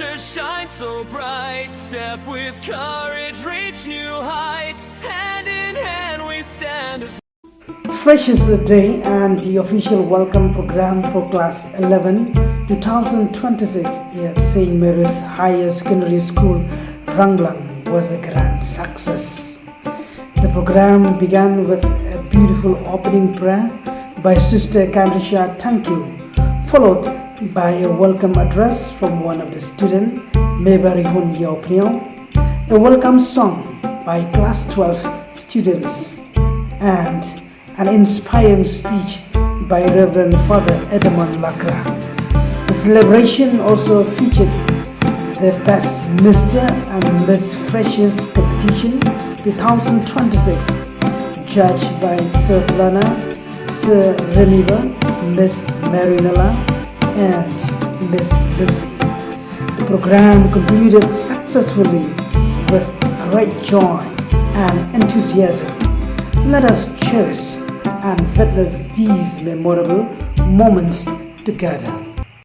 future shines so bright. Step with courage, reach new heights. Hand in hand we stand as Freshers Day and the official welcome program for Class 11 2026 at St. Mary's Higher Secondary School Rangblang was a grand success. The program began with a beautiful opening prayer by Sister Kandrisha Thank You, followed by a welcome address from one of the students, Mebari Hun Yaopnio, a welcome song by Class 12 students, and an inspiring speech by Reverend Father Edmond Lakra. The celebration also featured the Best Mr. and Miss Freshers Competition 2026, judged by Sir Plana, Sir Reniva, Miss Marinella, and Miss Lucy. The program concluded successfully with great joy and enthusiasm. Let us cherish and witness these memorable moments together.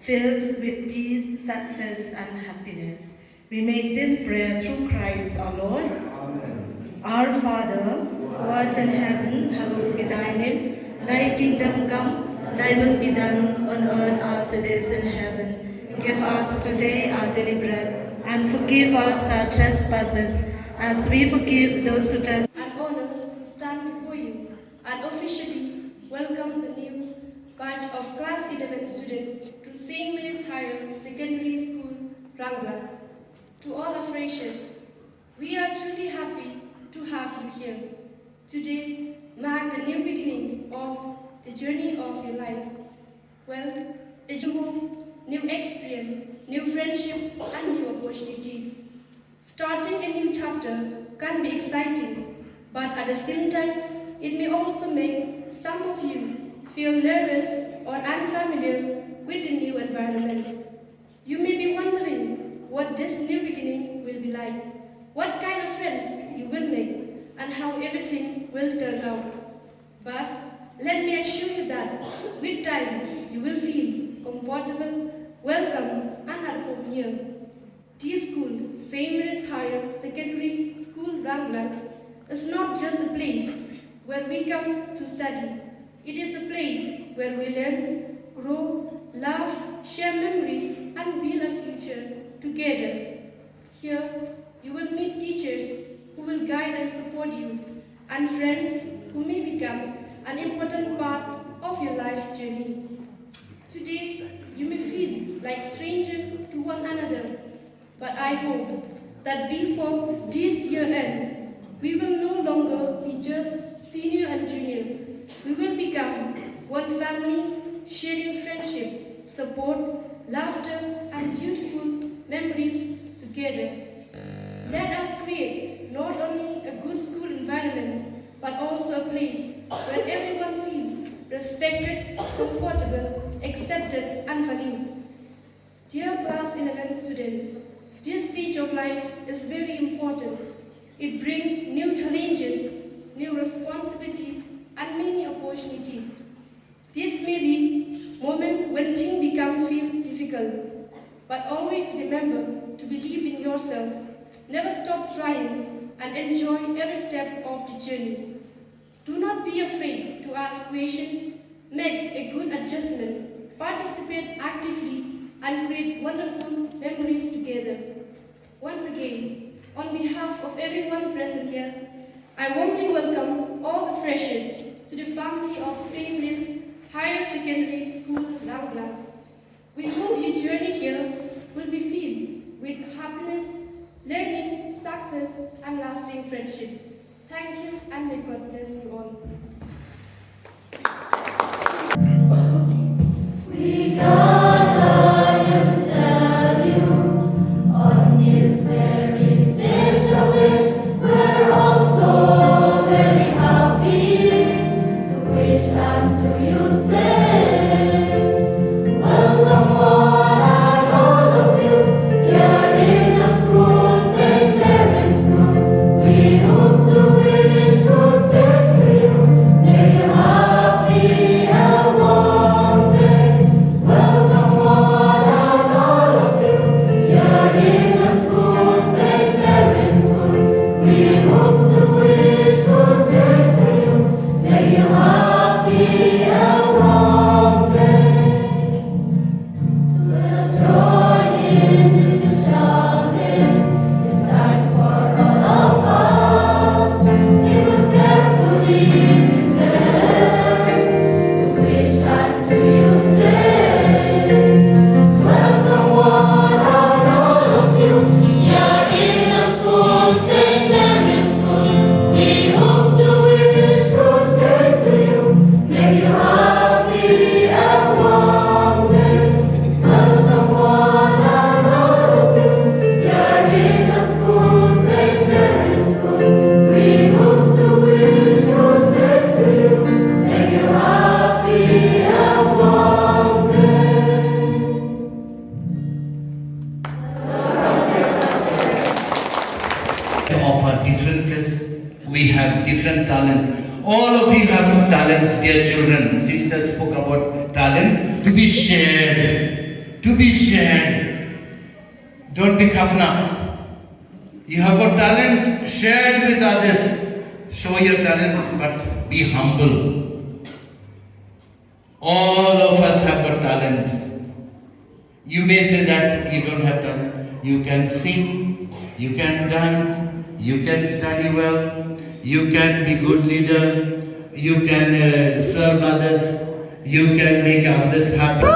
Filled with peace, success, and happiness, we make this prayer through Christ our Lord. Amen. Our Father, who art in heaven, hallowed be thy name. Thy kingdom come, thy will be done on earth as it is in heaven. Give us today our daily bread, and forgive us our trespasses, as we forgive those who trespass. An honor to stand before you and officially welcome the new batch of Class 11 students to St. Mary's Higher Secondary School Rangblang. To all our freshers, we are truly happy to have you here. Today marks the new beginning of the journey of your life. Well, a new home, new experience, new friendship, and new opportunities. Starting a new chapter can be exciting, but at the same time, it may also make some of you feel nervous or unfamiliar with the new environment. You may be wondering what this new beginning will be like, what kind of friends you will make, and how everything will turn out. But let me assure you that with time, you will feel comfortable, welcome, and at home here. This school, St. Mary's Higher Secondary School Rangblang, is not just a place where we come to study. It is a place where we learn, grow, laugh, share memories, and build a future together. Here, you will meet teachers who will guide and support you, and friends who may become an important part of your life journey. Today, you may feel like strangers to one another, but I hope that before this year ends, we will no longer be just senior and junior. We will become one family, sharing friendship, support, laughter, and beautiful memories together. Let us create not only a good school environment, but also a place where everyone feels respected, comfortable, accepted, and valued. Dear Class 11 students, this stage of life is very important. It brings new challenges, new responsibilities, and many opportunities. This may be a moment when things feel difficult, but always remember to believe in yourself. Never stop trying and enjoy every step of the journey. Do not be afraid to ask questions, make a good adjustment, participate actively, and create wonderful memories together. Once again, on behalf of everyone present here, I warmly welcome all the freshers to the family of St. Mary's Higher Secondary School Rangblang. We hope your journey here will be filled with happiness, learning, success, and lasting friendship. Thank you, and may God bless you all. We gather here to tell you on this very special day, we're all so very happy to wish unto you say, welcome one and all of you here in the school, St. Mary's School. We hope to wish good day to you. Of our differences, we have different talents. All of you have talents, dear children. Sister spoke about talents to be shared. To be shared. Don't be khynnah. You have got talents shared with others. Show your talents, but be humble. All of us have got talents. You may say that you don't have talent. You can sing, you can dance, you can study well, you can be good leader, you can serve others, you can make others happy.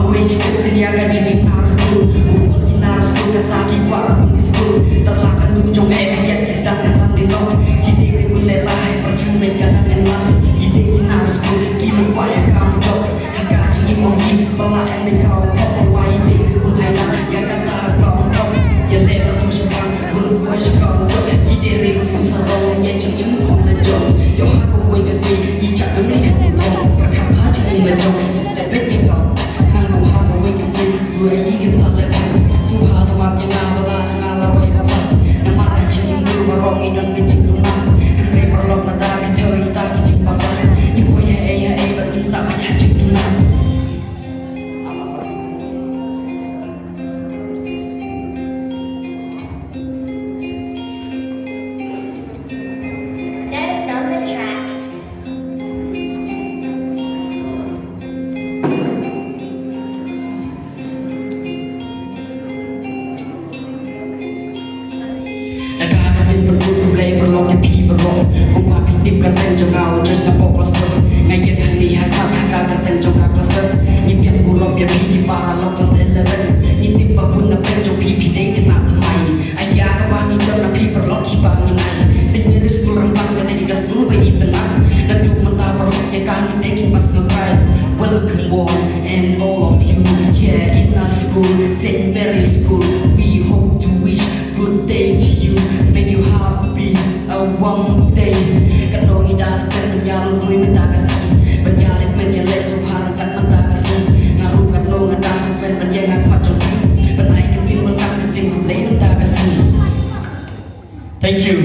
away jingpdiang jingikop school Upol kinar school kataki para di school terlakan nujung ayat kisah dan pandino jidiri bulelai percuma kadangan lang ide kinar school kimi waya kamu jok haka jingimongi pelayan kau kau wai ide pun aina yang kata kau kau ya lebar tu sebang bulu kau kau jok ide ribu susah rong ya jingim kau lejong yo hapoh kau kasi icak beli kau perkara jingim lejong lebih kau hapoh hapoh kau kasi gue ingin salah suha tuam yang ngabala ngalawai kata nama jingim burom dan kecil rumah kene perlok nada kita kita kecil bapa ibu ya berarti sama ya cintuna Steps on the track. Nagkakatin bergulay berlong di pi berong Pumapitip katan jengau just na pokos ter Ngayon handi hakap hakakatan jengau cluster Nyipian burom ya pi di para lokas 11 Nitip babun na penjong pipi day kena temai Ayah kawan itu na pi berlong kibangin ay Secondary school Rangblang kena di gas dulu bayi tenang Naduk mentah berlong ya kan taking bus ngerai Welcome one and all of you here in our school Secondary school we hope to wish good day to you make you happy a one day kadong ida sepen menjalun kui minta kasih berjalit menyelet subhanakat minta kasih ngaruh kadong ada sepen menjengat pacong benaik ketin mengkat ketin kulay minta kasih. Thank you.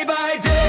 by day.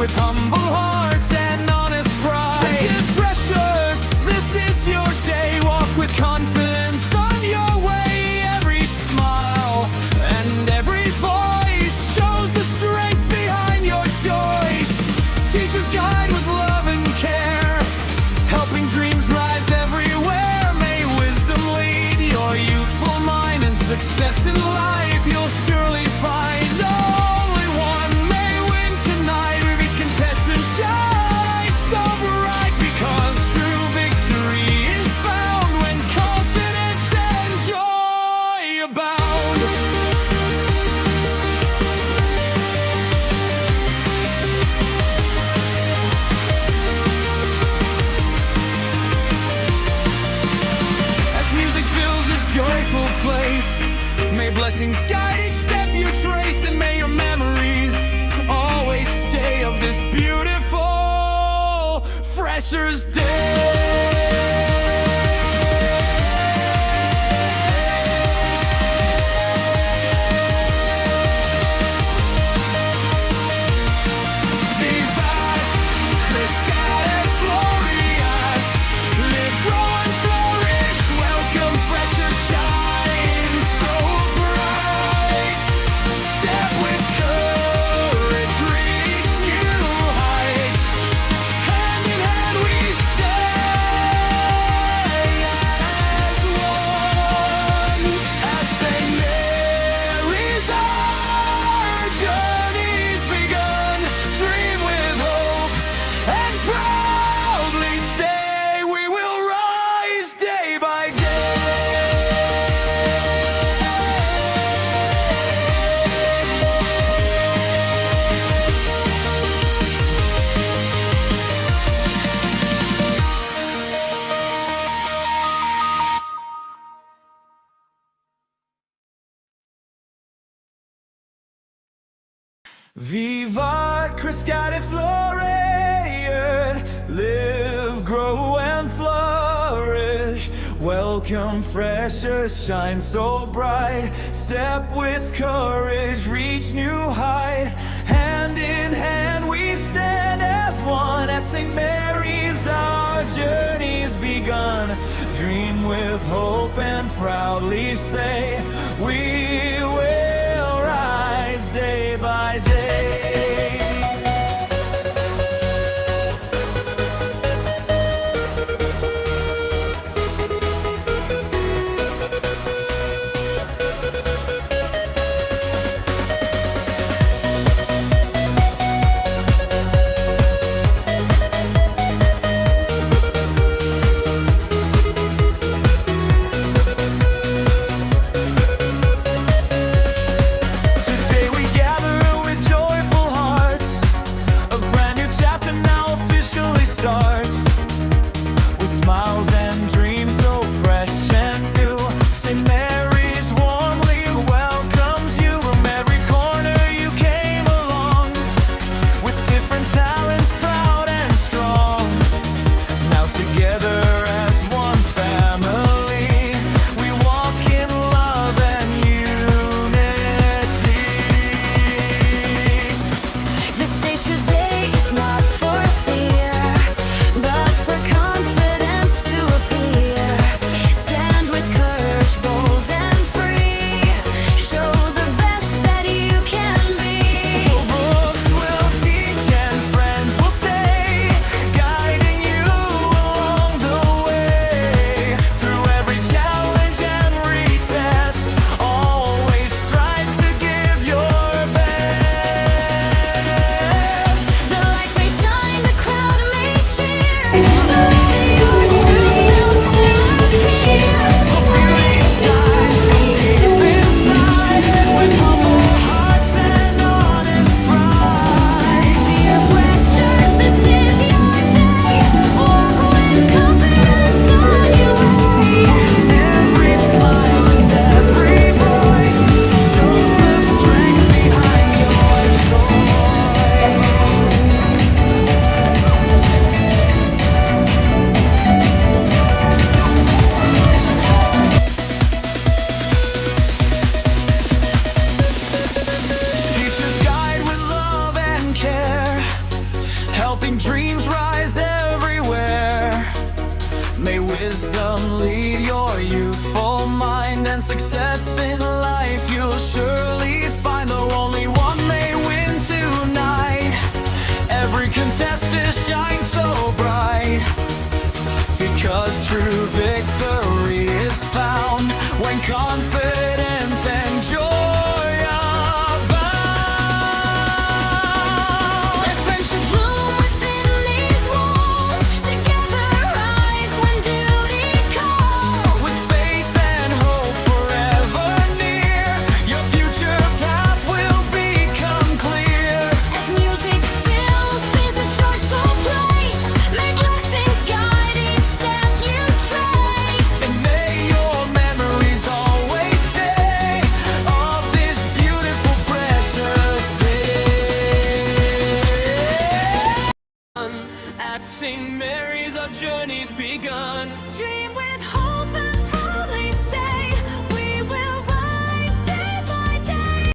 with humble hearts and honest pride. This is precious, this is your day. Walk with confidence on your way. Every smile and every voice shows the strength behind your choice. Teachers guide with love and care, helping dreams rise everywhere. May wisdom lead your youthful mind, and success in life you'll surely find. Only one may win tonight. We contest and shine so bright, because true victory is found when confidence and joy abound. As music fills this joyful place, may blessings guide each step you trace, and may your memories always stay of this beautiful Freshers' Day. Vivat, crescat, floriat, live, grow, and flourish. Welcome, freshers, shine so bright. Step with courage, reach new heights. Hand in hand we stand as one. At St. Mary's our journey's begun. Dream with hope and proudly say we will rise day by Vivat Crescat et Floreat, live, grow, and flourish. Welcome, freshers, shine so bright. Step with courage, reach new height. Hand in hand we stand as one. At St. Mary's our journey's begun. Dream with hope and proudly say we will rise day by day. Today we gather with joy our journey's begun.